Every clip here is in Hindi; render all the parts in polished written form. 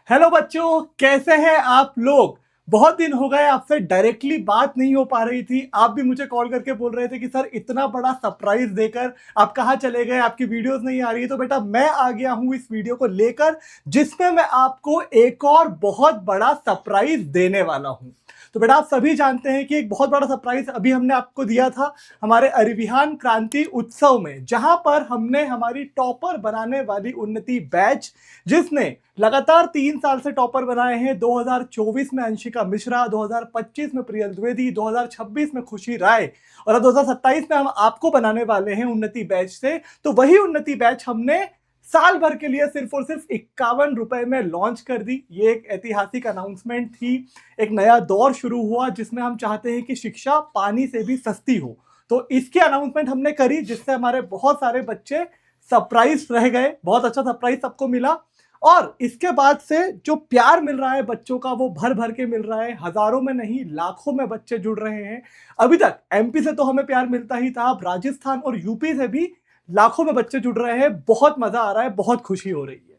हेलो बच्चों, कैसे हैं आप लोग। बहुत दिन हो गए, आपसे डायरेक्टली बात नहीं हो पा रही थी। आप भी मुझे कॉल करके बोल रहे थे कि सर इतना बड़ा सरप्राइज देकर आप कहाँ चले गए, आपकी वीडियोस नहीं आ रही है। तो बेटा मैं आ गया हूँ इस वीडियो को लेकर, जिसमें मैं आपको एक और बहुत बड़ा सरप्राइज देने वाला हूँ। तो बेटा आप सभी जानते हैं कि एक बहुत बड़ा सरप्राइज अभी हमने आपको दिया था हमारे अरिविहान क्रांति उत्सव में, जहां पर हमने हमारी टॉपर बनाने वाली उन्नति बैच, जिसने लगातार 3 साल से टॉपर बनाए हैं। 2024 में अंशिका मिश्रा, 2025 में प्रियल द्विवेदी, 2026 में खुशी राय और अब 2027 में हम आपको बनाने वाले हैं उन्नति बैच से। तो वही उन्नति बैच हमने साल भर के लिए सिर्फ और सिर्फ 51 रुपए में लॉन्च कर दी। ये एक ऐतिहासिक अनाउंसमेंट थी। एक नया दौर शुरू हुआ जिसमें हम चाहते हैं कि शिक्षा पानी से भी सस्ती हो। तो इसकी अनाउंसमेंट हमने करी, जिससे हमारे बहुत सारे बच्चे सरप्राइज रह गए। बहुत अच्छा सरप्राइज सबको मिला और इसके बाद से जो प्यार मिल रहा है बच्चों का, वो भर भर के मिल रहा है। हजारों में नहीं, लाखों में बच्चे जुड़ रहे हैं। अभी तक एमपी से तो हमें प्यार मिलता ही था, अब राजस्थान और यूपी से भी लाखों में बच्चे जुड़ रहे हैं। बहुत मजा आ रहा है, बहुत खुशी हो रही है।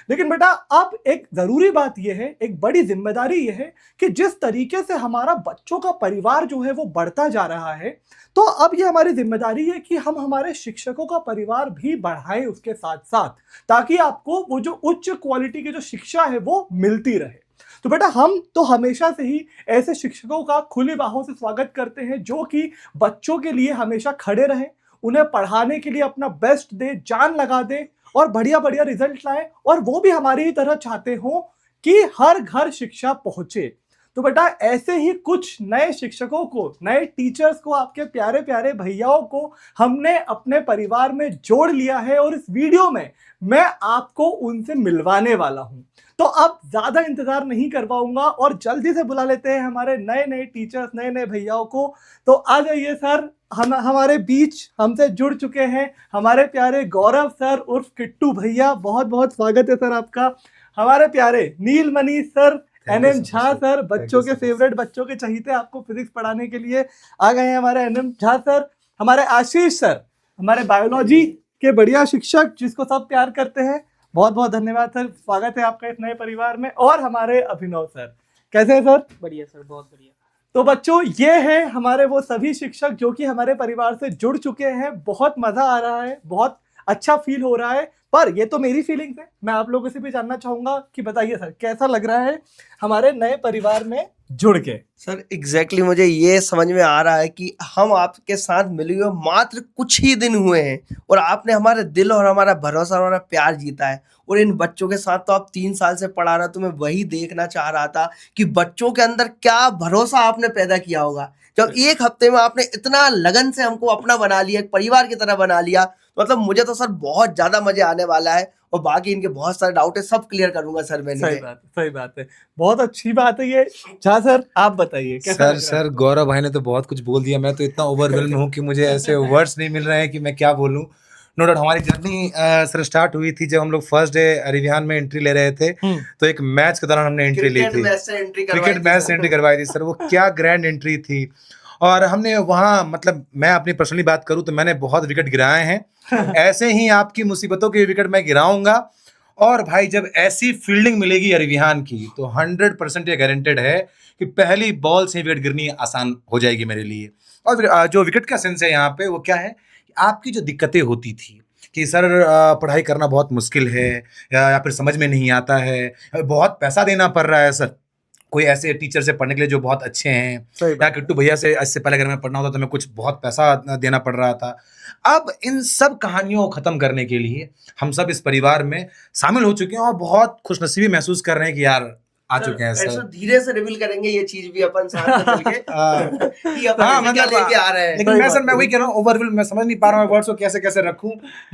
लेकिन बेटा अब एक जरूरी बात यह है, एक बड़ी जिम्मेदारी यह है कि जिस तरीके से हमारा बच्चों का परिवार जो है वो बढ़ता जा रहा है, तो अब ये हमारी जिम्मेदारी है कि हम हमारे शिक्षकों का परिवार भी बढ़ाएं उसके साथ साथ, ताकि आपको वो जो उच्च क्वालिटी की जो शिक्षा है वो मिलती रहे। तो बेटा हम तो हमेशा से ही ऐसे शिक्षकों का खुली बाहों से स्वागत करते हैं जो कि बच्चों के लिए हमेशा खड़े रहें, उन्हें पढ़ाने के लिए अपना बेस्ट दे, जान लगा दे और बढ़िया बढ़िया रिजल्ट लाए, और वो भी हमारी ही तरह चाहते हो कि हर घर शिक्षा पहुंचे। तो बेटा ऐसे ही कुछ नए शिक्षकों को, नए टीचर्स को, आपके प्यारे प्यारे भैयाओं को हमने अपने परिवार में जोड़ लिया है और इस वीडियो में मैं आपको उनसे मिलवाने वाला हूं। तो अब ज्यादा इंतजार नहीं कर पाऊंगा और जल्दी से बुला लेते हैं हमारे नए नए टीचर्स, नए नए भैयाओं को। तो आ जाइए सर, हम हमारे बीच हमसे जुड़ चुके हैं हमारे प्यारे गौरव सर उर्फ किट्टू भैया। बहुत बहुत स्वागत है सर आपका। हमारे प्यारे नीलमणि सर, एनएम झा सर, बच्चों के फेवरेट, बच्चों के चहीते, आपको फिजिक्स पढ़ाने के लिए आ गए हैं हमारे एनएम झा सर। हमारे आशीष सर, हमारे बायोलॉजी के बढ़िया शिक्षक जिसको सब प्यार करते हैं। बहुत बहुत धन्यवाद सर, स्वागत है आपका इस नए परिवार में। और हमारे अभिनव सर, कैसे हैं सर? बढ़िया सर, बहुत बढ़िया। तो बच्चों ये हैं हमारे वो सभी शिक्षक जो कि हमारे परिवार से जुड़ चुके हैं। बहुत मजा आ रहा है, बहुत अच्छा फील हो रहा है। पर ये तो मेरी फीलिंग्स है, मैं आप लोगों से भी जानना चाहूंगा कि बताइए सर कैसा लग रहा है हमारे नए परिवार में जुड़ के। सर एग्जैक्टली मुझे ये समझ में आ रहा है कि हम आपके साथ मिले हुए मात्र कुछ ही दिन हुए हैं और आपने हमारे दिल और हमारा भरोसा और हमारा प्यार जीता है। और इन बच्चों के साथ तो आप 3 साल से पढ़ा रहा, तो मैं वही देखना चाह रहा था कि बच्चों के अंदर क्या भरोसा आपने पैदा किया होगा जब एक हफ्ते में आपने इतना लगन से हमको अपना बना लिया, एक परिवार की तरह बना लिया। मतलब मुझे तो सर बहुत ज्यादा मजे आने वाला है और बाकी इनके बहुत सारे डाउट है, सब क्लियर करूंगा सर मैंने। सही बात है, बहुत अच्छी बात है ये। झा सर आप बताइए कैसा लग रहा है? सर गौरव भाई ने तो बहुत कुछ बोल दिया। मैं तो इतना ओवरवेल्म हूँ कि मुझे ऐसे वर्ड्स नहीं मिल रहे हैं कि मैं क्या बोलूँ। नो डाउट हमारी जर्नी सर स्टार्ट हुई थी जब हम लोग फर्स्ट डे अरिविहान में एंट्री ले रहे थे। तो एक मैच के दौरान हमने एंट्री ली थी, क्रिकेट मैच से एंट्री करवाई थी सर। वो क्या ग्रैंड एंट्री थी। और हमने वहाँ, मतलब मैं अपनी पर्सनली बात करूँ तो मैंने बहुत विकेट गिराए हैं। ऐसे ही आपकी मुसीबतों के विकेट मैं गिराऊंगा। और भाई जब ऐसी फील्डिंग मिलेगी अरिविहान की तो 100% ये गारंटेड है कि पहली बॉल से विकेट गिरनी आसान हो जाएगी मेरे लिए। और जो विकेट का सेंस है यहाँ पे वो क्या है, आपकी जो दिक्कतें होती थी कि सर पढ़ाई करना बहुत मुश्किल है या फिर समझ में नहीं आता है, बहुत पैसा देना पड़ रहा है सर कोई ऐसे टीचर से पढ़ने के लिए जो बहुत अच्छे हैं, या किट्टू भैया से इससे पहले अगर मैं पढ़ना होता तो मैं कुछ बहुत पैसा देना पड़ रहा था। अब इन सब कहानियों को खत्म करने के लिए हम सब इस परिवार में शामिल हो चुके हैं और बहुत खुशनसीबी महसूस कर रहे हैं कि यार आ चुके हैं सर। धीरे से रिवील करेंगे ये चीज भी अपन साथ में मिलके कि अपन क्या लेके आ रहे हैं। लेकिन मैं वही कह रहा हूँ, ओवरवेल मैं समझ नहीं पा रहा हूँ वर्ड्स को कैसे कैसे रखूं।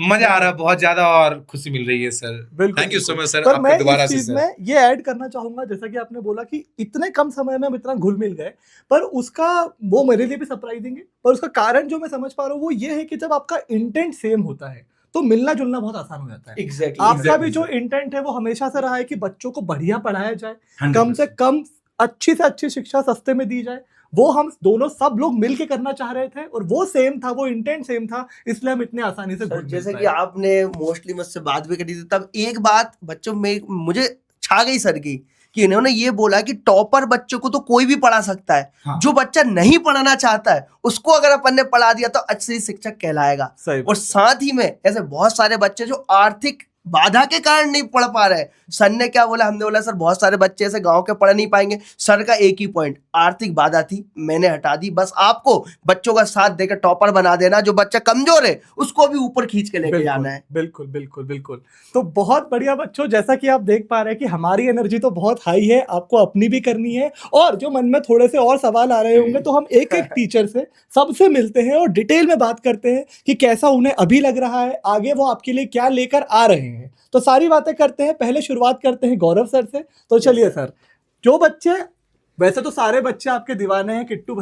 मजा आ रहा है बहुत ज्यादा और खुशी मिल रही है sir. Thank you so much sir. पर मैं इस चीज में ये ऐड करना चाहूंगा, जैसा कि आपने बोला कि इतने कम समय में हम इतना घुल मिल गए, पर उसका वो मेरे लिए भी सरप्राइजिंग है। पर उसका कारण जो मैं समझ पा रहा हूँ वो ये है कि जब आपका इंटेंट सेम होता है तो मिलना जुलना बहुत आसान हो जाता है। आपका भी जो इंटेंट है वो हमेशा से रहा है कि बच्चों को बढ़िया पढ़ाया जाए, कम से कम अच्छी से अच्छी शिक्षा सस्ते में दी जाए। वो हम दोनों सब लोग मिलके करना चाह रहे थे और वो सेम था, वो इंटेंट सेम था, इसलिए हम इतने आसानी से जैसे कि आपने मोस्टली मुझसे बात भी करी थी, तब एक बात बच्चों में मुझे छा गई सर की कि इन्होंने ये बोला कि टॉपर बच्चों को तो कोई भी पढ़ा सकता है, हाँ। जो बच्चा नहीं पढ़ना चाहता है उसको अगर अपन ने पढ़ा दिया तो अच्छी शिक्षक कहलाएगा। सही और साथ ही में ऐसे बहुत सारे बच्चे जो आर्थिक बाधा के कारण नहीं पढ़ पा रहे, सर ने क्या बोला, हमने बोला सर बहुत सारे बच्चे ऐसे गांव के पढ़ नहीं पाएंगे। सर का एक ही पॉइंट, आर्थिक बाधा थी, मैंने हटा दी। बस आपको बच्चों का साथ देकर टॉपर बना देना, जो बच्चा कमजोर है उसको भी ऊपर खींच के लेके जाना है। बिल्कुल बिल्कुल बिल्कुल। तो बहुत बढ़िया बच्चों, जैसा कि आप देख पा रहे हैं कि हमारी एनर्जी तो बहुत हाई है, आपको अपनी भी करनी है। और जो मन में थोड़े से और सवाल आ रहे होंगे तो हम एक एक टीचर से सबसे मिलते हैं और डिटेल में बात करते हैं कि कैसा उन्हें अभी लग रहा है, आगे वो आपके लिए क्या लेकर आ रहे हैं। तो सारी बातें करते हैं। पहले शुरुआत करते हैं गौरव सर से। तो चलिए सर, जो बच्चे, वैसे तो सारे बच्चे आपके दीवाने हैं, किट्टू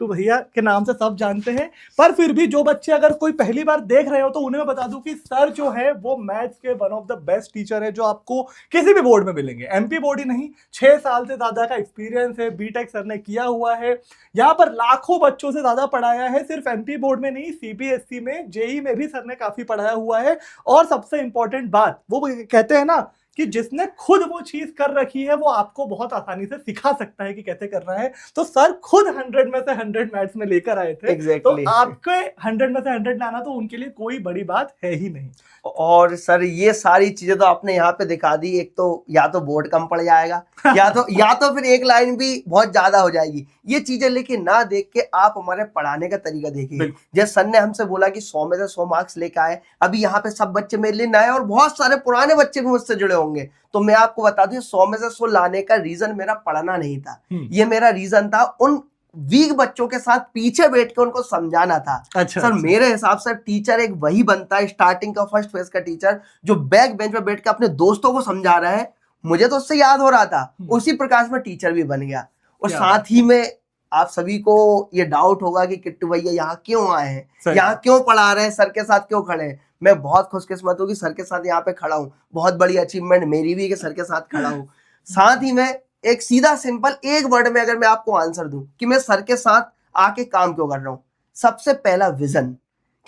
भैया के नाम से सब जानते हैं, पर फिर भी जो बच्चे अगर कोई पहली बार देख रहे हो तो उन्हें मैं बता दूं कि सर जो है वो मैथ्स के one of the best teacher है जो आपको किसी भी बोर्ड में मिलेंगे। एमपी बोर्ड ही नहीं, 6 साल से ज्यादा का एक्सपीरियंस है, बीटेक सर ने किया हुआ है, यहाँ पर लाखों बच्चों से ज्यादा पढ़ाया है। सिर्फ एमपी बोर्ड में नहीं, सीबीएसई में, जेई में भी सर ने काफी पढ़ाया हुआ है। और सबसे इंपॉर्टेंट बात, वो कहते हैं ना कि जिसने खुद वो चीज कर रखी है वो आपको बहुत आसानी से सिखा सकता है कि कैसे करना है। तो सर खुद 100 में से 100 मैथ्स में लेकर आए थे। Exactly. तो आपके 100 में से 100 लाना तो उनके लिए कोई बड़ी बात है ही नहीं। और सर ये सारी चीजें तो आपने यहाँ पे दिखा दी। एक तो या तो बोर्ड कम पड़ जाएगा या तो फिर एक लाइन भी बहुत ज्यादा हो जाएगी। ये चीजें लेके ना देख के आप हमारे पढ़ाने का तरीका देखिए। जैसे सर ने हमसे बोला कि 100 में से 100 मार्क्स लेके आए, अभी यहाँ पे सब बच्चे मेरे लिए नए और बहुत सारे पुराने बच्चे भी मुझसे जुड़े होंगे। तो मैं आपको बता दूं 100 में से 100 लाने का रीजन मेरा पढ़ना नहीं था, ये मेरा रीजन था उन वीक बच्चों के साथ पीछे बैठ के उनको समझाना था। अच्छा, सर मेरे हिसाब से टीचर एक वही बनता है, स्टार्टिंग का फर्स्ट फेज का टीचर, जो बैक बेंच पे बैठ के अपने दोस्तों को समझा रहा है। मुझे तो उससे याद हो रहा था, उसी प्रकार में टीचर भी बन गया। और साथ ही में आप सभी को ये डाउट होगा कि किट्टू भैया यहाँ क्यों आए हैं, यहाँ क्यों पढ़ा रहे हैं, सर के साथ क्यों खड़े हैं। मैं बहुत खुशकिस्मत हूँ कि सर के साथ यहाँ पे खड़ा हूँ। बहुत बड़ी अचीवमेंट मेरी भी कि सर के साथ खड़ा हूँ। साथ ही में एक सीधा सिंपल एक वर्ड में अगर मैं आपको आंसर दूं कि मैं सर के साथ आके काम क्यों कर रहा हूं, सबसे पहला विजन,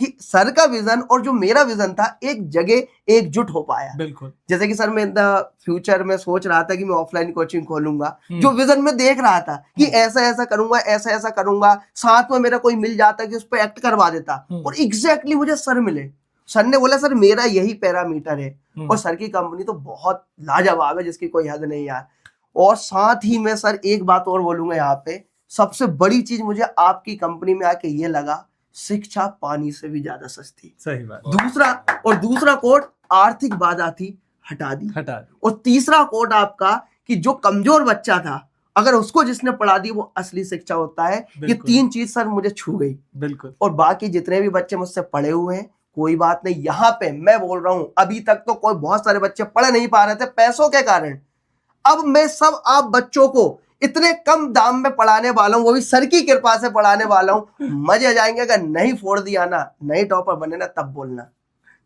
कि सर का विजन और जो मेरा विजन था एक जगह एकजुट हो पाया। बिल्कुल। जैसे कि सर मैं इन द फ्यूचर में सोच रहा था कि मैं ऑफलाइन कोचिंग खोलूंगा, जो विजन में देख रहा था कि ऐसा ऐसा करूंगा, ऐसा ऐसा करूंगा, साथ में मेरा कोई मिल जाता कि उस पर एक्ट करवा देता। और एग्जैक्टली मुझे सर मिले। सर ने बोला सर मेरा यही पैरामीटर है। और सर की कंपनी तो बहुत लाजवाब है जिसकी कोई हद नहीं यार। और साथ ही में सर एक बात और बोलूंगा यहाँ पे, सबसे बड़ी चीज मुझे आपकी कंपनी में आके ये लगा, शिक्षा पानी से भी ज्यादा सस्ती। सही बात। दूसरा कोड, आर्थिक बाधा थी, हटा दी। और तीसरा कोड आपका कि जो कमजोर बच्चा था अगर उसको जिसने पढ़ा दी वो असली शिक्षा होता है। ये 3 चीज सर मुझे छू गई। बिल्कुल। और बाकी जितने भी बच्चे मुझसे पढ़े हुए हैं कोई बात नहीं, यहाँ पे मैं बोल रहा हूं अभी तक तो कोई बहुत सारे बच्चे पढ़ नहीं पा रहे थे पैसों के कारण। अब मैं सब आप बच्चों को इतने कम दाम में पढ़ाने वाला हूं, वो भी सर की कृपा से पढ़ाने वाला हूं। मजे आ जाएंगे। अगर नहीं फोड़ दिया ना, नहीं टॉपर बने ना, तब बोलना।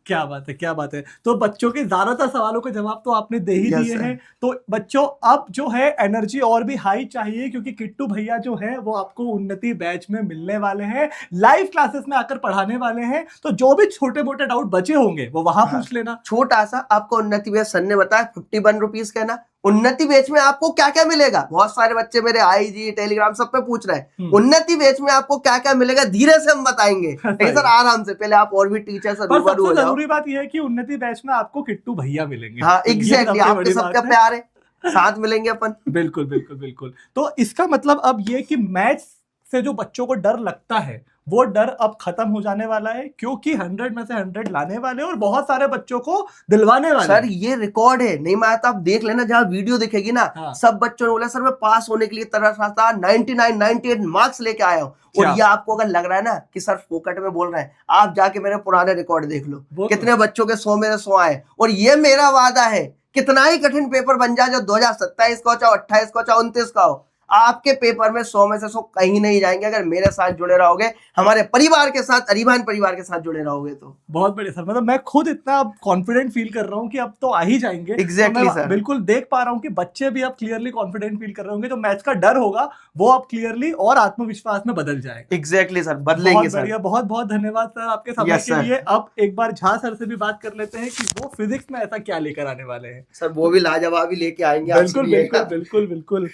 क्या बात है, क्या बात है। तो बच्चों के ज्यादातर सवालों के जवाब तो आपने दे ही दिए हैं। तो बच्चों अब जो है एनर्जी और भी हाई चाहिए, क्योंकि किट्टू भैया जो है वो आपको उन्नति बैच में मिलने वाले हैं, लाइव क्लासेस में आकर पढ़ाने वाले हैं। तो जो भी छोटे मोटे डाउट बचे होंगे वो वहां पूछ लेना। छोटा सा आपको उन्नति बैच सर ने बताया 51 रुपीज का ना। उन्नति बैच में आपको क्या क्या मिलेगा, बहुत सारे बच्चे मेरे आईजी टेलीग्राम सब पे पूछ रहे हैं उन्नति बैच में आपको क्या क्या मिलेगा, धीरे से हम बताएंगे। सर आराम से, पहले आप और भी टीचर से रूबरू हो जाओ। जरूरी बात यह है कि उन्नति बैच में आपको किट्टू भैया मिलेंगे। हाँ एग्जैक्टली, आपके सबका प्यार है, साथ मिलेंगे अपन। बिल्कुल बिल्कुल बिल्कुल। तो इसका मतलब अब ये कि मैथ्स से जो बच्चों को डर लगता है वो डर अब खत्म हो जाने वाला है, क्योंकि 100 में से 100 लाने वाले और बहुत सारे बच्चों को दिलवाने वाले। सर ये रिकॉर्ड है, नहीं मैं तो आप देख लेना, जहाँ वीडियो दिखेगी ना। हाँ। सब बच्चों ने बोला सर मैं पास होने के लिए तरस रहा था, 99 98 मार्क्स लेके आया हूँ। और ये आपको अगर लग रहा है ना कि सर फोकट में बोल रहे हैं, आप जाके मेरे पुराने रिकॉर्ड देख लो, कितने बच्चों के 100 में से 100 आए। और ये मेरा वादा है, कितना ही कठिन पेपर बन जाए, जो 2027 का हो, चाहे 28 का हो, चाहे 29 का हो, आपके पेपर में 100 में से 100 कहीं नहीं जाएंगे अगर मेरे साथ जुड़े रहोगे, हमारे परिवार के साथ, अरिवान परिवार के साथ जुड़े रहोगे तो। बहुत बढ़िया सर, मतलब मैं खुद इतना अब कॉन्फिडेंट फील कर रहा हूँ कि अब तो आ ही जाएंगे। Exactly, तो मैं सर। बिल्कुल देख पा रहा हूँ कि बच्चे भी अब क्लियरली कॉन्फिडेंट फील कर रहे होंगे। जो मैथ्स का डर होगा वो अब क्लियरली और आत्मविश्वास में बदल जाएगा। एग्जैक्टली सर, बदलेंगे बहुत सर। बढ़िया, बहुत बहुत धन्यवाद सर आपके समय Yes, के sir. लिए। अब एक बार झा सर से भी बात कर लेते हैं कि वो फिजिक्स में ऐसा क्या लेकर आने वाले हैं। सर वो भी लाजवाब ही लेके आएंगे आपसे बिल्कुल भी बिल्कुल एक। बिल्कुल बिल्कुल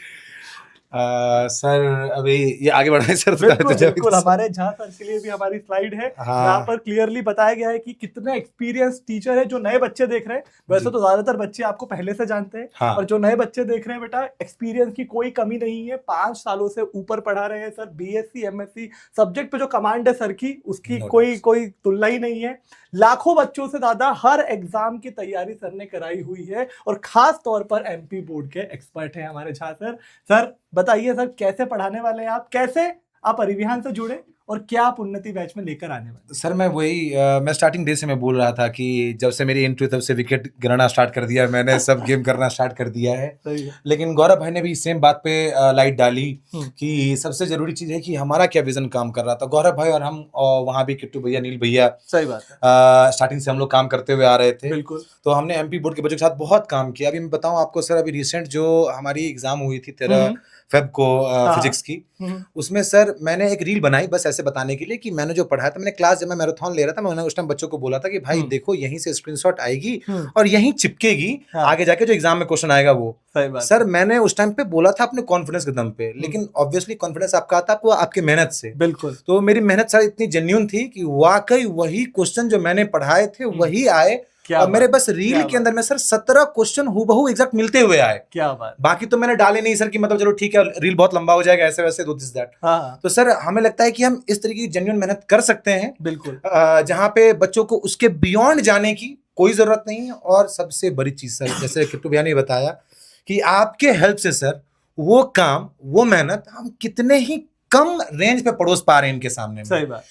सर अभी ये आगे बढ़ाएं सर। बिल्कुल बिल्कुल, हमारे झा सर के लिए भी हमारी स्लाइड है। हाँ। यहाँ पर क्लियरली बताया गया है कि कितने एक्सपीरियंस टीचर है। जो नए बच्चे देख रहे हैं, वैसे तो ज्यादातर बच्चे आपको पहले से जानते हैं, हाँ। और जो नए बच्चे देख रहे हैं बेटा, एक्सपीरियंस की कोई कमी नहीं है। 5 सालों से ऊपर पढ़ा रहे हैं सर। BSc MSc सब्जेक्ट पे जो कमांड है सर की, उसकी No कोई तुलना ही नहीं है। लाखों बच्चों से ज्यादा हर एग्जाम की तैयारी सर ने कराई हुई है, और खास तौर पर MP बोर्ड के एक्सपर्ट हैं हमारे झा सर। सर बताइए सर, कैसे पढ़ाने वाले हैं आप, कैसे आप अरिविहान से जुड़े, और क्या आप उन्नति बैच में लेकर आने वाले? सर मैं मैं स्टार्टिंग डे से मैं बोल रहा था कि जब से मेरी एंट्री तब से विकेट गिराना स्टार्ट कर दिया मैंने, सब गेम करना स्टार्ट कर दिया है। सही है। लेकिन गौरव भाई ने भी सेम बात पे लाइट डाली कि सबसे जरूरी चीज है कि हमारा क्या विजन काम कर रहा था। गौरव भाई और हम वहाँ भी किट्टू भैया, नील भैया, सही बात है, स्टार्टिंग से हम लोग काम करते हुए आ रहे थे। बिल्कुल। तो हमने MP बोर्ड के बच्चों के साथ बहुत काम किया। अभी मैं बताऊं आपको सर, अभी रिसेंट जो हमारी एग्जाम हुई थी 13 फेब को फिजिक्स की, उसमें सर मैंने एक रील बनाई बस ऐसे बताने के लिए कि मैंने जो पढ़ा था। मैंने क्लास जब मैं मैराथन ले रहा था, मैंने उस टाइम बच्चों को बोला था कि भाई देखो यहीं से स्क्रीनशॉट आएगी और यहीं चिपकेगी, आगे जाके जो एग्जाम में क्वेश्चन आएगा वो। सही बात सर मैंने उस टाइम पे बोला था अपने कॉन्फिडेंस के दम पे, लेकिन ऑब्वियसली कॉन्फिडेंस आपका आता है आपके मेहनत से। बिल्कुल। तो मेरी मेहनत सर इतनी जेन्युइन थी कि वाकई वही क्वेश्चन जो मैंने पढ़ाए थे वही आए, और मेरे बस रील के अंदर में सर 17 क्वेश्चन हूबहू एग्जैक्ट मिलते हुए आए। क्या बात। बाकी तो मैंने डाले नहीं सर कि मतलब चलो ठीक है रील बहुत लंबा हो जाएगा ऐसे वैसे, दिस दैट। तो सर हमें लगता है कि हम इस तरीके की जेन्युइन मेहनत कर सकते हैं, बिल्कुल, जहां पे बच्चों को उसके बियॉन्ड जाने की कोई जरूरत नहीं है। और सबसे बड़ी चीज सर, जैसे किट्टू भैया ने बताया कि आपके हेल्प से सर वो काम, वो मेहनत हम कितने ही कम रेंज पे पड़ोस पा रहे हैं इनके सामने में। सही बात।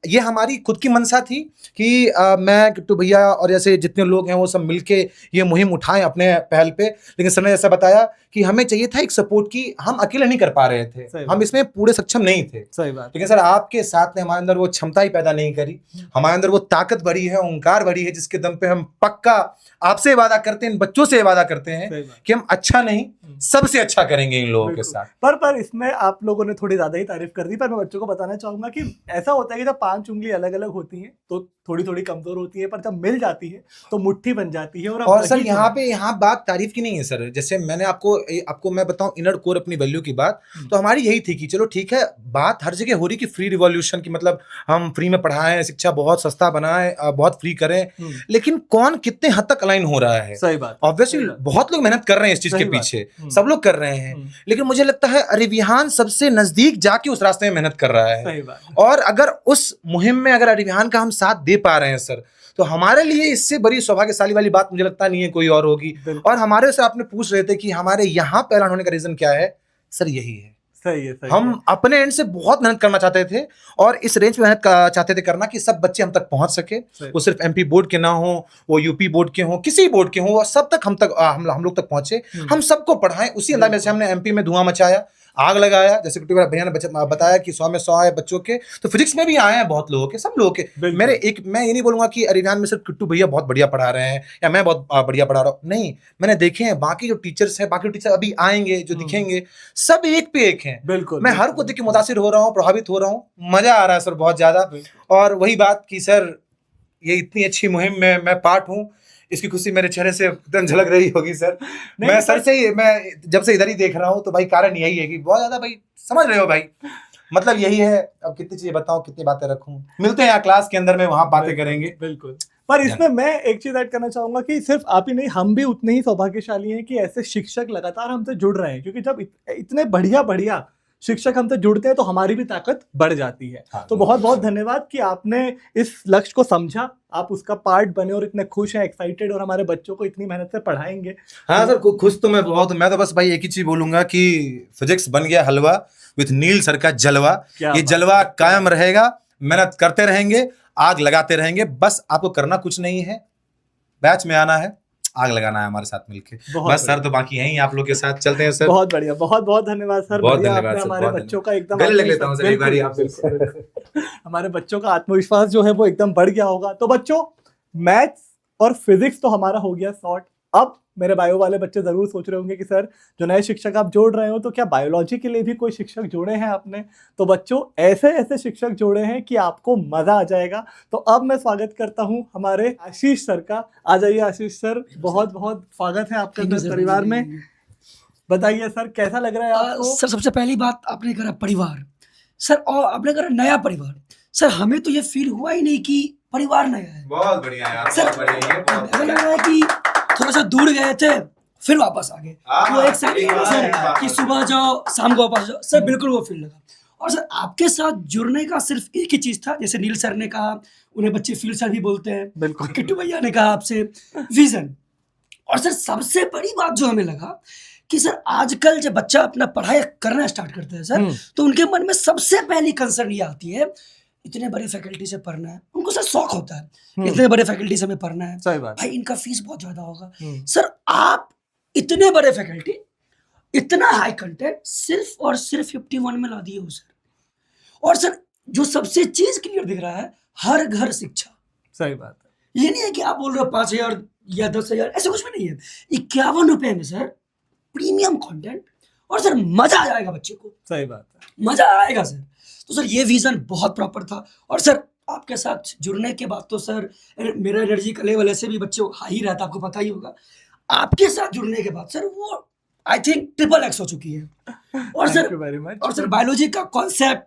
ये हमारी खुद की मनसा थी कि मैं, किट्टू भैया और जैसे जितने लोग हैं वो सब मिलके ये मुहिम उठाएं अपने पहल पे। लेकिन सर ने जैसा बताया कि हमें चाहिए था एक सपोर्ट की, हम अकेले नहीं कर पा रहे थे, हम इसमें पूरे सक्षम नहीं थे। सही बात। लेकिन सर आपके साथ ने हमारे अंदर वो क्षमता ही पैदा नहीं करी, हमारे अंदर वो ताकत बढ़ी है, ओंकार बढ़ी है, जिसके दम पे हम पक्का आपसे वादा करते हैं, इन बच्चों से वादा करते हैं कि हम अच्छा नहीं सबसे अच्छा करेंगे इन लोगों के साथ। पर इसमें आप लोगों ने थोड़ी ज्यादा ही तारीफ कर दी। पर मैं बच्चों को बताना चाहूंगा कि ऐसा होता है कि जब 5 उंगली अलग अलग होती हैं तो थोड़ी थोड़ी कमजोर होती है, पर जब मिल जाती है तो मुट्ठी बन जाती है। और सर यहाँ बात तारीफ की नहीं है सर। जैसे मैंने आपको मैं बताऊं इनर कोर अपनी वैल्यू की बात, तो हमारी यही थी कि चलो ठीक है, बात हर जगह हो रही कि फ्री रिवॉल्यूशन की, मतलब हम फ्री में पढ़ाएं, शिक्षा बहुत सस्ता बनाएं, बहुत फ्री करें, लेकिन कौन कितने हद तक अलाइन हो रहा है? सही बात। ऑब्वियसली बहुत लोग मेहनत कर रहे हैं इस चीज के पीछे, सब लोग कर रहे हैं, लेकिन मुझे लगता है अरिविहान सबसे नजदीक जाके उस रास्ते में मेहनत कर रहा है। सही बात। और अगर उस मुहिम में अगर अरिविहान का हम साथ दे पा रहे हैं सर, तो हमारे लिए इससे बड़ी सौभाग्यशाली वाली बात मुझे लगता नहीं है कोई और होगी। और हमारे से आपने पूछ रहे थे कि हमारे यहाँ पे ऐलान होने का रीजन क्या है, सर यही है। सही है, सही हम है। अपने एंड से बहुत मेहनत करना चाहते थे, और इस रेंज में मेहनत चाहते थे करना कि सब बच्चे हम तक पहुंच सके। वो सिर्फ MP बोर्ड के ना हो, वो UP बोर्ड के हो, किसी बोर्ड के हो, वो सब तक हम लोग तक पहुंचे, हम सबको पढ़ाएं। उसी अंदाज में से हमने MP में धुआं मचाया, आग लगाया। जैसे किट्टू भैया ने बताया कि 100 में 100 आए बच्चों के, तो फिजिक्स में भी आए हैं बहुत लोगों के, सब लोगों के। मैं ये नहीं बोलूंगा कि अरिविहान में सिर्फ किट्टू भैया बहुत बढ़िया पढ़ा रहे हैं या मैं बहुत बढ़िया पढ़ा रहा हूँ, नहीं। मैंने देखे हैं बाकी जो टीचर्स हैं, बाकी टीचर अभी आएंगे जो दिखेंगे, सब एक पे एक हैं। बिल्कुल। मैं हर को देख के मुतासिर हो रहा हूँ, प्रभावित हो रहा हूँ, मजा आ रहा है सर बहुत ज्यादा। और वही बात कि सर ये इतनी अच्छी मुहिम में मैं पार्ट हूँ, इसकी खुशी मेरे चेहरे से एकदम झलक रही होगी सर। मैं सर से ही, मैं जब से इधर ही देख रहा हूँ, तो भाई कारण यही है कि बहुत ज्यादा, भाई समझ रहे हो भाई, मतलब यही है। अब कितनी चीजें बताऊं, कितनी बातें रखूं, मिलते हैं यहाँ क्लास के अंदर में, वहां बातें करेंगे। बिल्कुल। पर इसमें मैं एक चीज ऐड करना चाहूंगा कि सिर्फ आप ही नहीं, हम भी उतने ही सौभाग्यशाली हैं कि ऐसे शिक्षक लगातार हमसे जुड़ रहे हैं, क्योंकि जब इतने बढ़िया शिक्षक हमसे जुड़ते हैं तो हमारी भी ताकत बढ़ जाती है। तो बहुत बहुत धन्यवाद कि आपने इस लक्ष्य को समझा, आप उसका पार्ट बने और इतने खुश हैं, एक्साइटेड, और हमारे बच्चों को इतनी मेहनत से पढ़ाएंगे। हाँ सर, खुश तो मैं बहुत हूं। मैं तो बस भाई एक ही चीज बोलूंगा कि फिजिक्स बन गया हलवा विथ नील सर का जलवा। ये जलवा कायम रहेगा, मेहनत करते रहेंगे, आग लगाते रहेंगे। बस आपको करना कुछ नहीं है, बैच में आना है, आग लगाना है हमारे साथ मिलके। बहुत बस सर तो बाकी यहीं आप लोग के साथ चलते हैं सर। बहुत बढ़िया, बहुत बहुत धन्यवाद सर। बहुत बढ़िया, धन्यवाद आपने सर, हमारे बहुत बच्चों का एकदम गले लग लेता हूँ सर एक बारी आपसे। बिल्कुल, बिल्कुल। हमारे बच्चों का आत्मविश्वास जो है वो एकदम बढ़ गया होगा। तो बच्चों, मैथ्स और फिजिक्स तो हमारा हो गया सॉर्ट। अब मेरे बायो वाले बच्चे जरूर सोच रहे होंगे कि सर जो नए शिक्षक आप जोड़ रहे हो तो क्या बायोलॉजी के लिए भी कोई शिक्षक जोड़े हैं आपने? तो बच्चों, ऐसे ऐसे शिक्षक जोड़े हैं कि आपको मजा आ जाएगा। तो अब मैं स्वागत करता हूं हमारे आशीष सर का। आ जाइए आशीष सर, बहुत बहुत स्वागत है आपका इस परिवार में। बताइए सर, कैसा लग रहा है आपको? सर सबसे पहली बात आपने करा परिवार सर, और आपने करा नया परिवार सर। हमें तो ये फील हुआ ही नहीं कि परिवार नया है। बहुत बढ़िया यार, सर बहुत बढ़िया, ये बहुत ऐसा लग रहा है कि थोड़ा सा दूर गए थे फिर वापस आ गए। वो एक साथ नहीं सर कि सुबह जाओ शाम को वापस जाओ सर, बिल्कुल वो फील लगा। और सर आपके साथ जुड़ने का सिर्फ एक ही चीज था, जैसे नील सर ने कहा, उन्हें बच्चे फील सर भी बोलते हैं, बिल्कुल। किट्टू भैया ने कहा आपसे विजन। और सर सबसे बड़ी बात जो हमें लगा कि सर आजकल जब बच्चा अपना पढ़ाई करना स्टार्ट करता है सर, तो उनके मन में सबसे पहली कंसर्न ये आती है, इतने बड़े फैकल्टी से पढ़ना है। उनको सर शौक होता है, इतने बड़े फैकल्टी से हमें पढ़ना है, सही बात। भाई इनका फीस बहुत ज्यादा होगा। सर आप इतने बड़े फैकल्टी, इतना हाई कंटेंट सिर्फ और सिर्फ 51 में ला दिए हो सर। और सर जो सबसे चीज क्लियर दिख रहा है, हर घर शिक्षा। सही बात है। ये नहीं है कि आप बोल रहे हो 5,000 या 10,000, ऐसा कुछ भी नहीं है। 51 रुपए में सर प्रीमियम कंटेंट, और सर मजा आ जाएगा बच्चे को। सही बात है, मजा आएगा सर। तो सर ये विजन बहुत प्रॉपर था। और सर आपके साथ जुड़ने के बाद तो सर मेरा एनर्जी का लेवल ऐसे भी बच्चों हाई ही रहता, आपको पता ही होगा। आपके साथ जुड़ने के बाद सर वो आई थिंक ट्रिपल X हो चुकी है। और Thank sir you very much. और सर बायोलॉजी का कॉन्सेप्ट,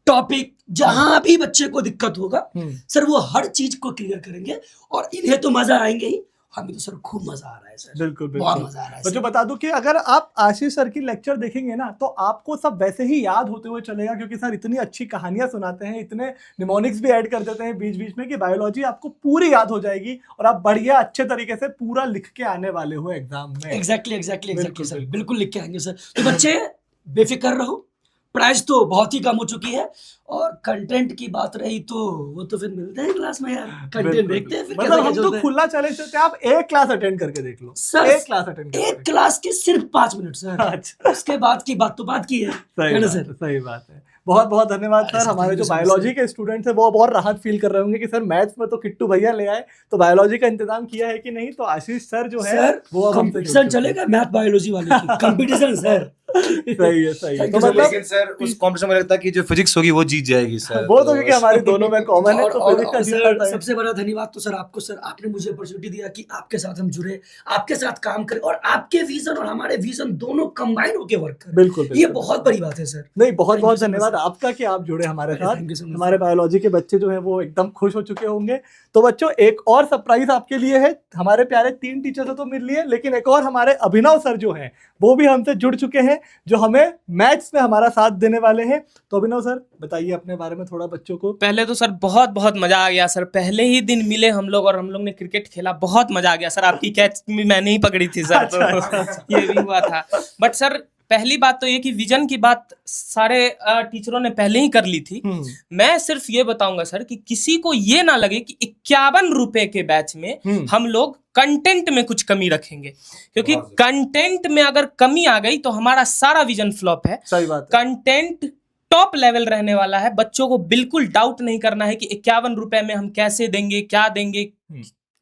टॉपिक, जहां भी बच्चे को दिक्कत होगा सर वो हर चीज को क्लियर करेंगे। और इन्हें तो मजा आएंगे ही, हमें तो सर खूब मजा आ रहा है सर। बिल्कुल बहुत बिल्कुल। मजा आ रहा है तो सर। जो बता दूं कि अगर आप आशीष सर की लेक्चर देखेंगे ना तो आपको सब वैसे ही याद होते हुए चलेगा, क्योंकि सर इतनी अच्छी कहानियां सुनाते हैं, इतने निमोनिक्स भी ऐड कर देते हैं बीच बीच में कि बायोलॉजी आपको पूरी याद हो जाएगी और आप बढ़िया अच्छे तरीके से पूरा लिख के आने वाले हो एग्जाम में। एग्जैक्टली बिल्कुल, सर, बिल्कुल। बिल्कुल लिख के आएंगे सर। तो बच्चे बेफिक्र रहो, प्राइस तो बहुत ही कम हो चुकी है। और कंटेंट की बात रही तो वो तो फिर मिलते हैं क्लास में यार, कंटेंट बिल्कुल, देखते हैं फिर मतलब कैसा हम क्या तो चलता है। खुला चैलेंज देते हैं, आप एक क्लास अटेंड करके देख लो। सर, एक क्लास अटेंड करके एक क्लास के सिर्फ 5 मिनट सर। अच्छा। उसके बाद की बात तो बात की है, सही है ना बात सर? है, सही बात है। बहुत बहुत धन्यवाद अरे सर। सर, हमारे thank जो you so much, biology sir. के स्टूडेंट्स हैं वो बहुत राहत फील कर रहे होंगे कि सर मैथ्स में तो किट्टू भैया ले आए, तो बायोलॉजी का इंतजाम किया है कि नहीं। तो आशीष सर जो है सर वो अब हमसे कंपटीशन जुड़ चुके चलेगा मैथ बायोलॉजी वाले की, कंपटीशन सर। हैं। सही है, सही है। Thank तो you so much, मतलब लेकिन सर उस कॉम्पिटिशन में लगता है कि जो फिजिक्स होगी वो जीत जाएगी सर। वो तो क्योंकि हमारी दोनों में कॉमन है, और, तो और, फिजिक्स का और जीतना सर तय है। सबसे बड़ा धन्यवाद तो सर आपको, सर आपने मुझे अपॉर्चुनिटी दिया कि आपके साथ हम जुड़े, आपके साथ काम करें और आपके विजन और हमारे विजन दोनों कंबाइन होकर वर्क करें। बिल्कुल ये बिल्कुल। बहुत बड़ी बात है सर। नहीं, बहुत Thank बहुत you so much, धन्यवाद sir. आपका कि आप जुड़े हमारे अरे, साथ। thank you so much, हमारे sir. बायोलॉजी के बच्चे जो हैं वो एकदम खुश हो चुके होंगे। तो बच्चों, एक और सरप्राइज आपके लिए है। हमारे प्यारे 3 टीचर से तो मिल लिए, लेकिन एक और हमारे अभिनव सर जो हैं वो भी हमसे जुड़ चुके हैं, जो हमें मैथ्स में हमारा साथ देने वाले हैं। तो अभिनव सर, बताइए अपने बारे में थोड़ा बच्चों को। पहले तो सर बहुत बहुत मजा आ गया सर, पहले ही दिन मिले हम लोग और हम लोग ने क्रिकेट खेला, बहुत मजा आ गया सर। आपकी कैच भी मैंने ही पकड़ी थी सर, तो ये भी हुआ था। बट सर पहली बात तो ये कि विजन की बात सारे टीचरों ने पहले ही कर ली थी। मैं सिर्फ ये बताऊंगा सर कि किसी को ये ना लगे कि 51 रुपए के बैच में हम लोग कंटेंट में कुछ कमी रखेंगे, क्योंकि कंटेंट में अगर कमी आ गई तो हमारा सारा विजन फ्लॉप है। सही बात है। कंटेंट टॉप लेवल रहने वाला है। बच्चों को बिल्कुल डाउट नहीं करना है कि 51 रुपए में हम कैसे देंगे, क्या देंगे,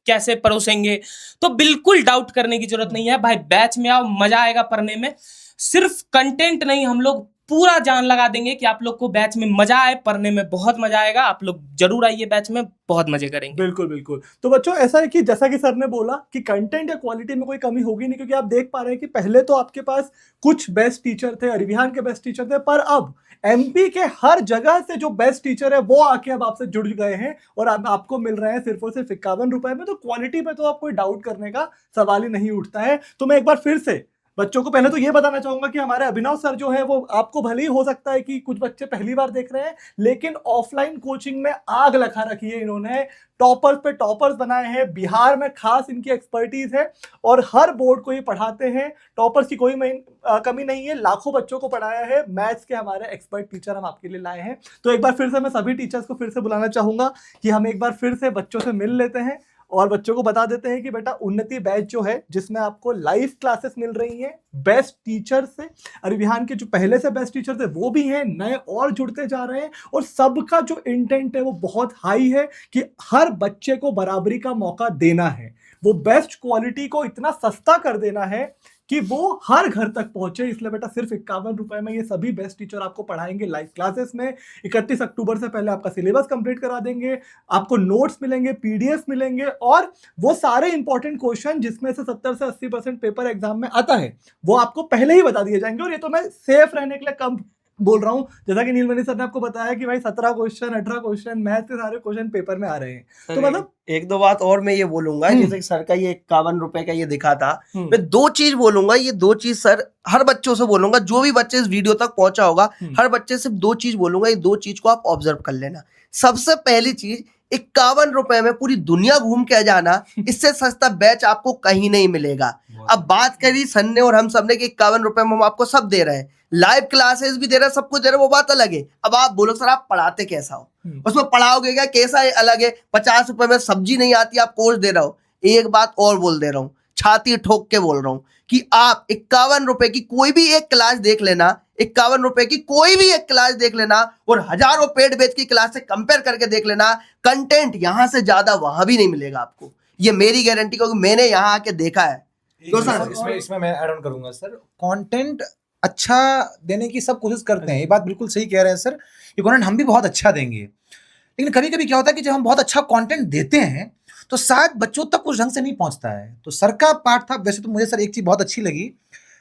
कैसे परोसेंगे। तो बिल्कुल डाउट करने की जरूरत नहीं है भाई, बैच में आओ, मजा आएगा पढ़ने में। सिर्फ कंटेंट नहीं, हम लोग पूरा जान लगा देंगे कि आप लोग को बैच में मजा आए, पढ़ने में बहुत मजा आएगा। आप लोग जरूर आइए बैच में, बहुत मजे करेंगे। बिल्कुल बिल्कुल। तो बच्चों, ऐसा है कि जैसा कि सर ने बोला कि कंटेंट या क्वालिटी में कोई कमी होगी नहीं, क्योंकि आप देख पा रहे हैं कि पहले तो आपके पास कुछ बेस्ट टीचर थे, अरिविहान के बेस्ट टीचर थे, पर अब एमपी के हर जगह से जो बेस्ट टीचर है वो आके अब आपसे जुड़ गए हैं और अब आपको मिल रहे हैं सिर्फ और सिर्फ 51 रुपए में। तो क्वालिटी पे तो आप कोई डाउट करने का सवाल ही नहीं उठता है। तो मैं एक बार फिर से बच्चों को पहले तो ये बताना चाहूंगा कि हमारे अभिनव सर जो है वो आपको भले ही हो सकता है कि कुछ बच्चे पहली बार देख रहे हैं, लेकिन ऑफलाइन कोचिंग में आग लगा रखी है इन्होंने। टॉपर्स पे टॉपर्स बनाए हैं, बिहार में खास इनकी एक्सपर्टीज है और हर बोर्ड को ये पढ़ाते हैं। टॉपर्स की कोई कमी नहीं है, लाखों बच्चों को पढ़ाया है। मैथ्स के हमारे एक्सपर्ट टीचर हम आपके लिए लाए हैं। तो एक बार फिर से मैं सभी टीचर्स को फिर से बुलाना चाहूंगा कि हम एक बार फिर से बच्चों से मिल लेते हैं और बच्चों को बता देते हैं कि बेटा उन्नति बैच जो है जिसमें आपको लाइव क्लासेस मिल रही हैं बेस्ट टीचर से, अरिविहान के जो पहले से बेस्ट टीचर थे वो भी हैं, नए और जुड़ते जा रहे हैं, और सबका जो इंटेंट है वो बहुत हाई है कि हर बच्चे को बराबरी का मौका देना है, वो बेस्ट क्वालिटी को इतना सस्ता कर देना है कि वो हर घर तक पहुंचे। इसलिए बेटा सिर्फ 51 रुपए में ये सभी बेस्ट टीचर आपको पढ़ाएंगे लाइव क्लासेस में। 31 अक्टूबर से पहले आपका सिलेबस कंप्लीट करा देंगे, आपको नोट्स मिलेंगे, पीडीएफ मिलेंगे, और वो सारे इंपॉर्टेंट क्वेश्चन जिसमें से 70 से 80% पेपर एग्जाम में आता है वो आपको पहले ही बता दिए जाएंगे। और ये तो मैं सेफ रहने के लिए कम बोल रहा हूँ, जैसा कि नीलमणि सर ने आपको बताया कि भाई 17 क्वेश्चन 18 क्वेश्चन मैथ के सारे क्वेश्चन पेपर में आ रहे हैं। तो मतलब एक दो बात और मैं ये बोलूंगा, जैसे कि सर का ये 51 रुपए का ये दिखा था, मैं दो चीज बोलूंगा, ये दो चीज सर हर बच्चों से बोलूंगा, जो भी बच्चे इस वीडियो तक पहुंचा होगा हर बच्चे से दो चीज बोलूंगा, ये दो चीज को आप ऑब्जर्व कर लेना। सबसे पहली चीज, 51 रुपए में पूरी दुनिया घूम के जाना, इससे सस्ता बैच आपको कहीं नहीं मिलेगा। अब बात करी सर ने और हम सब ने कि 51 रुपए में हम आपको सब दे रहे हैं, लाइव क्लासेस भी दे रहे हैं, सब कुछ दे रहे हैं, वो बात अलग है। अब आप बोलो सर आप पढ़ाते कैसा हो, उसमें पढ़ाओगे क्या, कैसा है अलग है। 50 रुपए में सब्जी नहीं आती, आप कोर्स दे रहे हो। एक बात और बोल दे रहा हूँ, छाती ठोक के बोल रहा हूँ कि आप 51 रुपए की कोई भी एक क्लास देख लेना, 51 रुपए की कोई भी एक क्लास देख लेना और हजारों पेड बैच की क्लास से कंपेयर करके देख लेना, कंटेंट यहां से ज्यादा वहां भी नहीं मिलेगा आपको, ये मेरी गारंटी, क्योंकि मैंने यहाँ आके देखा है। तो सर इसमें मैं ऐड ऑन करूंगा सर, कंटेंट अच्छा देने की सब कोशिश करते हैं, ये बात बिल्कुल सही कह रहे हैं सर, ये कंटेंट हम भी बहुत अच्छा देंगे, लेकिन कभी कभी क्या होता है कि जब हम बहुत अच्छा कंटेंट देते हैं तो शायद बच्चों तक कुछ ढंग से नहीं पहुंचता है। तो सर का पार्ट था। वैसे तो मुझे सर एक चीज बहुत अच्छी लगी,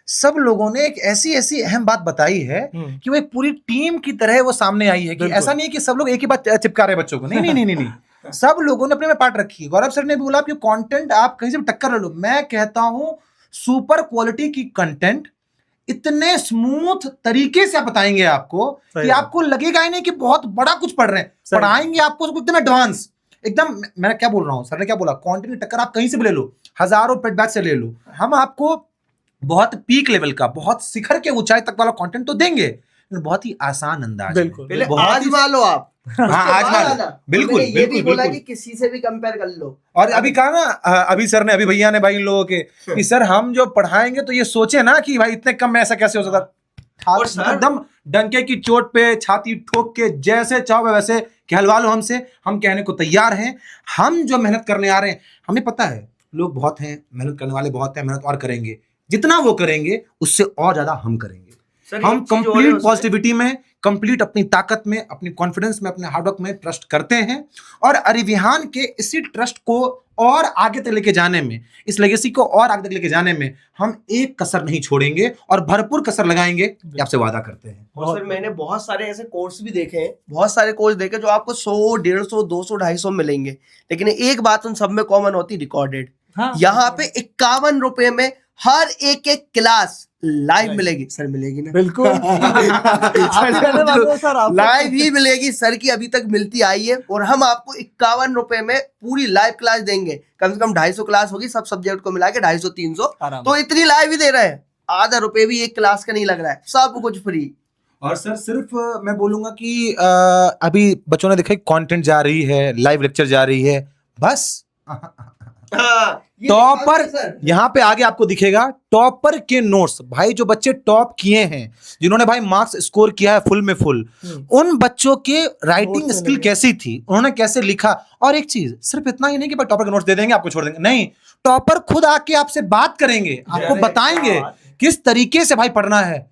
सब लोगों ने एक ऐसी ऐसी अहम बात बताई है कि वो एक पूरी टीम की तरह वो सामने आई है, कि ऐसा नहीं है कि सब लोग एक ही बात चिपका रहे हैं बच्चों को, नहीं नहीं नहीं नहीं सब लोगों ने अपने में पार्ट रखी है। गौरव सर ने भी बोला कि कंटेंट आप कहीं से भी टक्कर ले लो, मैं कहता हूं सुपर क्वालिटी की कंटेंट इतने स्मूथ तरीके से आप बताएंगे आपको कि आपको लगेगा ही नहीं कि बहुत बड़ा कुछ पढ़ रहे हैं, पढ़ाएंगे आपको एकदम एडवांस, एकदम। मैं क्या बोल रहा हूँ, सर ने क्या बोला, कंटेंट की टक्कर आप कहीं से भी ले लो, हजारों पेड बैच से ले लो, हम आपको बहुत पीक लेवल का, बहुत शिखर के ऊंचाई तक वाला कंटेंट तो देंगे, बहुत ही आसान अंदाज में। पहले आजमा लो आप, हाँ आजमा लो, बिल्कुल ये भी बोला कि किसी से भी कंपेयर कर लो। और अभी कहा ना, अभी सर ने, अभी भैया ने भाई इन लोगों के कि सर हम जो पढ़ाएंगे तो ये सोचे ना कि भाई इतने कम में ऐसा कैसे हो सकता, और एकदम डंके की चोट पे छाती ठोक के जैसे चाहो वैसे कहलवा लो हमसे, हम कहने को तैयार हैं। हम जो मेहनत करने आ रहे हैं, हमें पता है लोग बहुत हैं, मेहनत करने वाले बहुत हैं, मेहनत और करेंगे, जितना वो करेंगे उससे और ज्यादा हम करेंगे। हम कंप्लीट पॉजिटिविटी में, कंप्लीट अपनी ताकत में, अपनी कॉन्फिडेंस में, अपने हार्डवर्क में ट्रस्ट करते हैं, और अरिविहान के इसी ट्रस्ट को और आगे तक लेके जाने में, इस लेगेसी को और आगे तक लेके जाने में हम एक कसर नहीं छोड़ेंगे और भरपूर कसर लगाएंगे, ये आपसे वादा करते हैं। और सर मैंने बहुत सारे ऐसे कोर्स भी देखे हैं, बहुत सारे कोर्स देखे जो आपको 100, 150, 200, 250 मिलेंगे, लेकिन एक बात उन सब में कॉमन होती, रिकॉर्डेड। यहाँ पे 51 रुपए में हर एक क्लास लाइव मिलेगी। सर मिलेगी ना? बिल्कुल लाइव ही मिलेगी सर की, अभी तक मिलती आई है, और हम आपको 51 रुपए में पूरी लाइव क्लास देंगे। कम से कम 250 क्लास होगी, सब सब्जेक्ट को मिला के 250, 300, तो इतनी लाइव ही दे रहे हैं। आधा रुपए भी एक क्लास का नहीं लग रहा है, सब कुछ फ्री। और सर सिर्फ मैं बोलूंगा कि अभी बच्चों ने देखा कंटेंट जा रही है, लाइव लेक्चर जा रही है, बस टॉपर यहाँ पे आगे आपको दिखेगा, टॉपर के नोट्स, भाई जो बच्चे टॉप किए हैं, जिन्होंने भाई मार्क्स स्कोर किया है फुल में फुल, उन बच्चों के राइटिंग स्किल कैसी थी, उन्होंने कैसे लिखा। और एक चीज, सिर्फ इतना ही नहीं कि भाई टॉपर के नोट्स दे देंगे आपको छोड़ देंगे, नहीं, टॉपर खुद आके आपसे बात करेंगे, आपको बताएंगे किस तरीके से भाई पढ़ना है।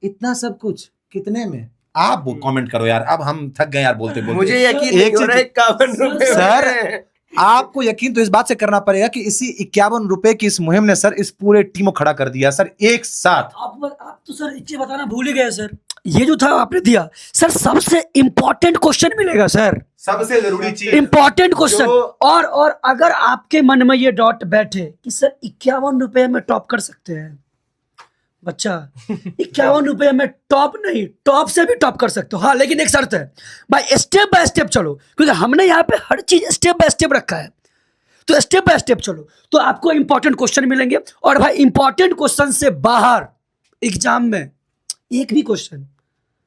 इतना सब कुछ कितने में, आप वो कमेंट करो यार, अब हम थक गए यार बोलते बोलते। मुझे यकीन नहीं हो रहा है 51 रुपए सर, आपको यकीन तो इस बात से करना पड़ेगा कि इसी 51 रुपए की इस मुहिम ने सर इस पूरे टीम को खड़ा कर दिया सर एक साथ। आप तो सर एक चीज बताना भूल ही गए सर, ये जो था आपने दिया सर, सबसे इंपॉर्टेंट क्वेश्चन मिलेगा सर, सबसे जरूरी चीज इंपॉर्टेंट क्वेश्चन। और अगर आपके मन में ये डॉट बैठे कि सर 51 रुपए में टॉप कर सकते हैं बच्चा, 51 रुपए में टॉप नहीं, टॉप से भी टॉप कर सकते हो, हाँ, लेकिन एक शर्त है भाई, स्टेप बाय स्टेप चलो, क्योंकि हमने यहाँ पे हर चीज स्टेप बाय स्टेप रखा है, तो स्टेप बाय स्टेप चलो तो आपको इंपॉर्टेंट क्वेश्चन मिलेंगे। और भाई इंपॉर्टेंट क्वेश्चन से बाहर एग्जाम में एक भी क्वेश्चन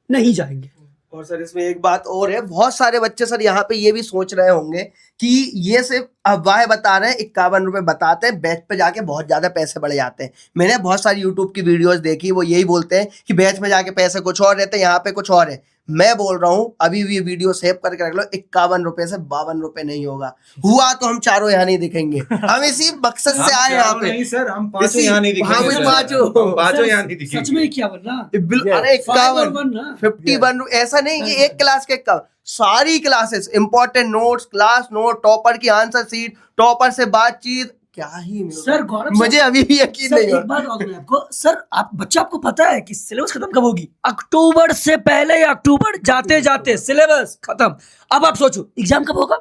नहीं जाएंगे। और सर इसमें एक बात और है, बहुत सारे बच्चे सर यहाँ पे ये भी सोच रहे होंगे कि ये सिर्फ अफवाहें बता रहे हैं, 51 रुपए बताते हैं, बैच पे जाके बहुत ज्यादा पैसे बढ़ जाते हैं। मैंने बहुत सारी यूट्यूब की वीडियोस देखी, वो यही बोलते हैं कि बैच में जाके पैसे कुछ और रहते हैं, यहाँ पे कुछ और है। मैं बोल रहा हूँ अभी भी वीडियो सेव करके रख लो, 51 रुपए से 52 रुपए नहीं होगा। हुआ तो हम चारों यहाँ नहीं दिखेंगे, हम इसी मकसद से आए यहाँ पे। नहीं सर, हम पांचों यहाँ नहीं दिखेंगे। हाँ, सर। पांचों। हम पांचों यहाँ नहीं दिखेंगे। सच में 51 ना? अरे 51 51 ऐसा नहीं कि एक क्लास के कम, सारी classes, important notes, class note, topper की आंसर शीट, टॉपर से बातचीत, क्या ही मिल सर गौरव मुझे अभी भी यकीन सर नहीं एक हो बात और मैं आपको, सर आप बच्चा आपको पता है कि सिलेबस खत्म कब होगी? अक्टूबर से पहले या अक्टूबर जाते जाते सिलेबस खत्म। अब आप सोचो एग्जाम कब होगा?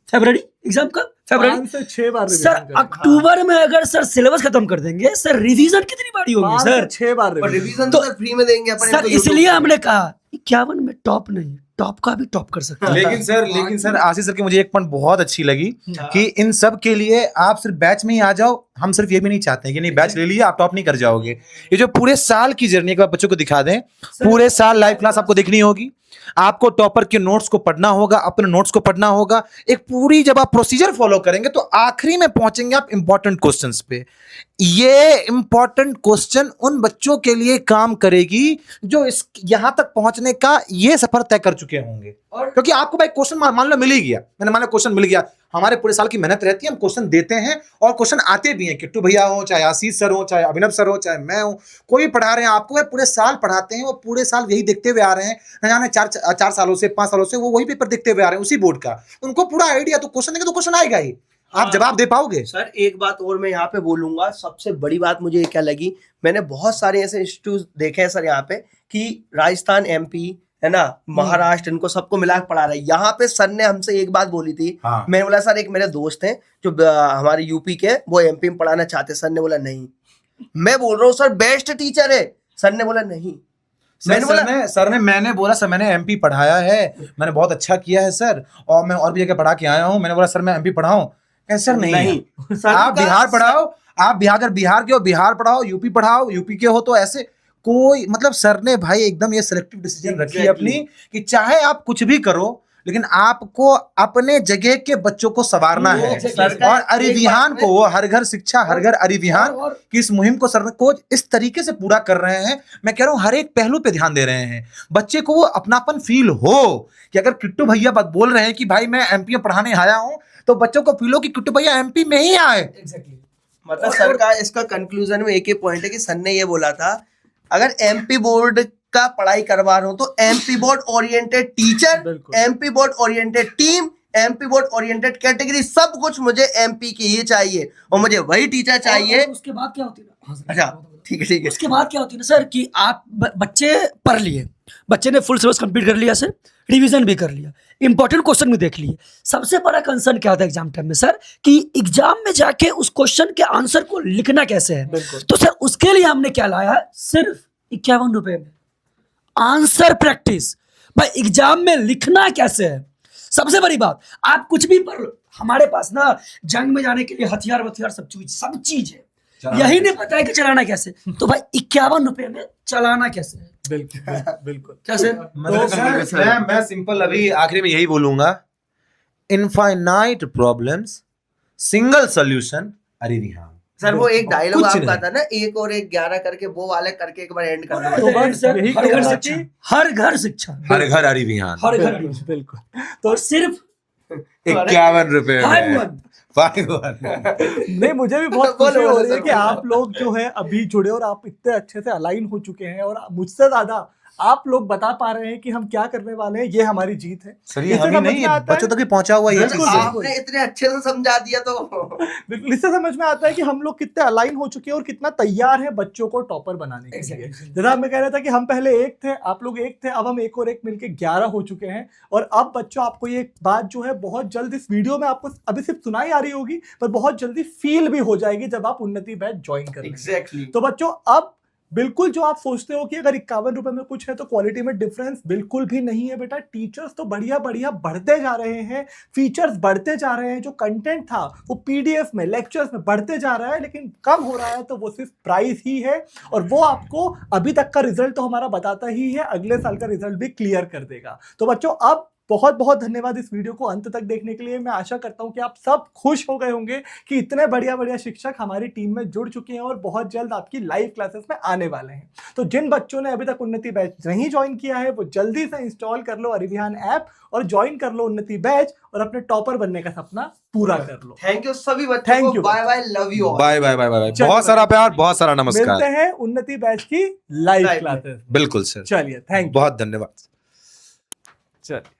फरवरी। एग्जाम कब? फरवरी 5 से 6 बार सर रिवीजन करें। अक्टूबर में अगर सर सिलेबस खत्म कर देंगे, सर रिवीजन कितनी बारी होगी 5 सर? से 6 बार और रिवीजन। रिवीजन तो फ्री में देंगे अपने सर को इसलिए YouTube हमने कहा 51 में टॉप नहीं, टॉप का भी टॉप कर सकते हैं। लेकिन सर आशीष सर की मुझे एक पॉइंट बहुत अच्छी लगी कि इन सब के लिए आप सिर्फ बैच में ही आ जाओ। हम सिर्फ ये भी नहीं चाहते हैं कि नहीं बैच ले लिया आप टॉप नहीं कर जाओगे। ये जो पूरे साल की जर्नी एक बार बच्चों को दिखा दें, पूरे साल लाइव क्लास आपको देखनी होगी, आपको टॉपर के नोट्स को पढ़ना होगा, अपने नोट्स को पढ़ना होगा। एक पूरी जब आप प्रोसीजर फॉलो करेंगे तो आखिरी में पहुंचेंगे आप इंपॉर्टेंट क्वेश्चंस पे। ये इंपॉर्टेंट क्वेश्चन उन बच्चों के लिए काम करेगी जो इस यहां तक पहुंचने का ये सफर तय कर चुके होंगे। क्योंकि आपको भाई क्वेश्चन मान लो मिल ही गया, मैंने मान लो क्वेश्चन मिल गया, हमारे पूरे साल की मेहनत रहती है, हम क्वेश्चन देते हैं और क्वेश्चन आते भी हैं। किट्टू भैया हो, चाहे आशीष सर हो, चाहे अभिनव सर हो, चाहे मैं हूं, कोई पढ़ा रहे हैं आपको, वह पूरे साल पढ़ाते हैं, वो पूरे साल यही देखते हुए आ रहे हैं, न जाने 4 सालों से 5 सालों से वो वही पेपर देखते हुए आ रहे हैं उसी बोर्ड का। उनको पूरा आइडिया, तो क्वेश्चन देंगे तो क्वेश्चन आएगा ही, आप जवाब दे पाओगे। सर एक बात और मैं यहाँ पे बोलूंगा, सबसे बड़ी बात मुझे क्या लगी, मैंने बहुत सारे ऐसे इंस्टीट्यूट देखे हैं सर यहाँ पे कि राजस्थान, MP है ना, महाराष्ट्र, इनको सबको मिला के पढ़ा रहा है। यहाँ पे सर ने हमसे एक बात बोली थी, हाँ। मैंने बोला सर एक मेरे दोस्त हैं जो हमारे यूपी के, वो MP में पढ़ाना चाहते। सर ने बोला नहीं। मैं बोल रहा हूँ सर बेस्ट टीचर है, सर ने बोला नहीं। मैंने बोला सर मैंने MP पढ़ाया है, मैंने बहुत अच्छा किया है सर, और मैं और भी जगह पढ़ा के आया हूँ। मैंने बोला सर मैं MP पढ़ाऊं? सर नहीं। आप बिहार पढ़ाओ, आप बिहार के हो बिहार पढ़ाओ, यूपी पढ़ाओ यूपी के हो, तो ऐसे कोई मतलब सर ने भाई एकदम ये सिलेक्टिव डिसीजन रखी है अपनी कि चाहे आप कुछ भी करो लेकिन आपको अपने जगह के बच्चों को संवारना है। और अरिविहान को, वो हर घर शिक्षा हर घर अरिविहान की इस मुहिम को सर को इस तरीके से पूरा कर रहे हैं। मैं कह रहा हूँ हर एक पहलू पे ध्यान दे रहे हैं, बच्चे को वो अपनापन फील हो कि अगर किट्टू भैया बात बोल रहे हैं कि भाई मैं MP में पढ़ाने आया हूँ, तो बच्चों को फील हो कि किट्टू भैया MP में ही आए। मतलब सर का इसका कंक्लूजन में एक ही पॉइंट है कि सर ने ये बोला था अगर MP बोर्ड का पढ़ाई करवा रहा हूं तो MP board oriented teacher, MP board oriented team, MP board oriented category, सब कुछ मुझे MP की ही चाहिए और मुझे वही टीचर चाहिए। उसके बाद क्या होती है? अच्छा ठीक है। उसके बाद क्या होती है ना सर कि आप बच्चे पढ़ लिए, बच्चे ने फुल सिलेबस कंप्लीट कर लिया सर, रिवीजन भी कर लिया, इंपॉर्टेंट क्वेश्चन भी देख लिए। सबसे बड़ा कंसर्न क्या होता है एग्जाम टाइम में सर कि एग्जाम में जाके उस क्वेश्चन के आंसर को लिखना कैसे है। तो सर उसके लिए हमने क्या लाया, सिर्फ 51 रुपए में आंसर प्रैक्टिस। भाई एग्जाम में लिखना कैसे है, सबसे बड़ी बात। आप कुछ भी पढ़ लो, हमारे पास ना जंग में जाने के लिए हथियार सब चीज है, यही नहीं पता है कि चलाना कैसे। तो भाई 51 रुपए में चलाना कैसे है? बिल्कुल कैसे? मैं सिंपल अभी आखिरी में यही बोलूंगा, infinite problems single solution Arivihan. Sir वो एक डायलॉग कुछ आपका नहीं। था ना, 1 और 1 11 करके, वो वाले करके एक बार एंड कर दो। तो बस यही हर घर कहना शिक्षा, कि हर घर शिक्षा, हर घर अरिविहान, हर घर बिल्कुल तो सिर्फ 51 रुपए में 51। नहीं, मुझे भी बहुत बोलो, खुशी हो बोलो, रही है सर, कि आप लोग जो है अभी जुड़े और आप इतने अच्छे से अलाइन हो चुके हैं और मुझसे ज्यादा आप लोग बता पा रहे हैं कि हम क्या करने वाले हैं। ये हमारी जीत है। सर ये इससे हम ही समझ नहीं, में आता है- बच्चों तक भी पहुंचा हुआ ये चीज बिल्कुल, है। आपने इतने अच्छे से समझा दिया तो बिल्कुल, इससे समझ में आता है कि हम लोग कितने अलाइन हो चुके हैं और कितना तैयार है बच्चों को टॉपर बनाने के लिए। जैसा मैं कह रहा था कि हम पहले 1 थे, आप लोग 1 थे, अब हम 1 और 1 मिलके 11 हो चुके हैं। और अब बच्चों आपको ये बात जो है बहुत जल्द इस वीडियो में आपको अभी सिर्फ सुनाई आ रही होगी, पर बहुत जल्दी फील भी हो जाएगी जब आप उन्नति बैच ज्वाइन करेंगे। एग्जैक्टली। तो बच्चों अब बिल्कुल जो आप सोचते हो कि अगर 51 रुपए में कुछ है तो क्वालिटी में डिफरेंस बिल्कुल भी नहीं है बेटा। टीचर्स तो बढ़िया बढ़िया बढ़ते जा रहे हैं, फीचर्स बढ़ते जा रहे हैं, जो कंटेंट था वो पीडीएफ में, लेक्चर्स में बढ़ते जा रहा है, लेकिन कम हो रहा है तो वो सिर्फ प्राइस ही है। और वो आपको अभी तक का रिजल्ट तो हमारा बताता ही है, अगले साल का रिजल्ट भी क्लियर कर देगा। तो बच्चों अब बहुत बहुत धन्यवाद इस वीडियो को अंत तक देखने के लिए। मैं आशा करता हूं कि आप सब खुश हो गए होंगे कि इतने बढ़िया बढ़िया शिक्षक हमारी टीम में जुड़ चुके हैं और बहुत जल्द आपकी लाइव क्लासेस में आने वाले हैं। तो जिन बच्चों ने अभी तक उन्नति बैच नहीं ज्वाइन किया है वो जल्दी से इंस्टॉल कर लो अरिविहान ऐप और ज्वाइन कर लो उन्नति बैच और अपने टॉपर बनने का सपना पूरा कर लो। थैंक यू सभी बच्चों Thank को। you. Bye bye, love you all. Bye bye bye bye. चलो बहुत सारा प्यार, बहुत सारा मिलते नमस्कार। हैं उन्नति बैच की लाइव Live क्लासेस। बिल्कुल सर, चलिए, थैंक यू। बहुत धन्यवाद। चलिए।